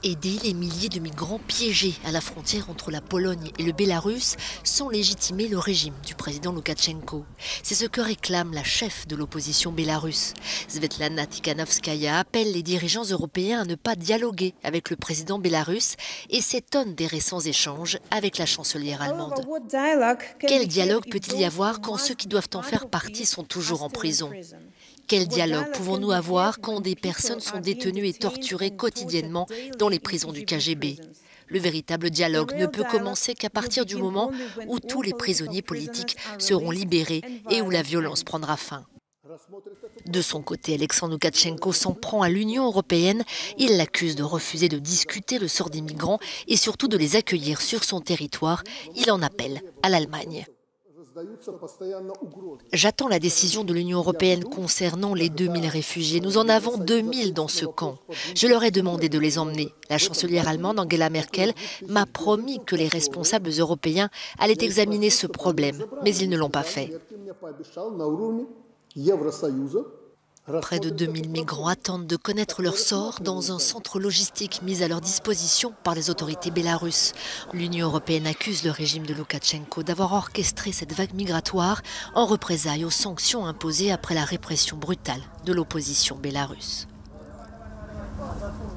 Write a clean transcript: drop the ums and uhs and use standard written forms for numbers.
Aider les milliers de migrants piégés à la frontière entre la Pologne et le Bélarus sans légitimer le régime du président Loukachenko. C'est ce que réclame la chef de l'opposition bélarusse. Svetlana Tikhanovskaya appelle les dirigeants européens à ne pas dialoguer avec le président bélarusse et s'étonne des récents échanges avec la chancelière allemande. Quel dialogue peut-il y avoir quand ceux qui doivent en faire partie sont toujours en prison ? Quel dialogue pouvons-nous avoir quand des personnes sont détenues et torturées quotidiennement dans les prisons du KGB ? Le véritable dialogue ne peut commencer qu'à partir du moment où tous les prisonniers politiques seront libérés et où la violence prendra fin. De son côté, Alexandre Loukachenko s'en prend à l'Union européenne. Il l'accuse de refuser de discuter le sort des migrants et surtout de les accueillir sur son territoire. Il en appelle à l'Allemagne. J'attends la décision de l'Union européenne concernant les 2000 réfugiés. Nous en avons 2000 dans ce camp. Je leur ai demandé de les emmener. La chancelière allemande Angela Merkel m'a promis que les responsables européens allaient examiner ce problème, mais ils ne l'ont pas fait. Près de 2000 migrants attendent de connaître leur sort dans un centre logistique mis à leur disposition par les autorités bélarusses. L'Union européenne accuse le régime de Loukachenko d'avoir orchestré cette vague migratoire en représailles aux sanctions imposées après la répression brutale de l'opposition bélarusse.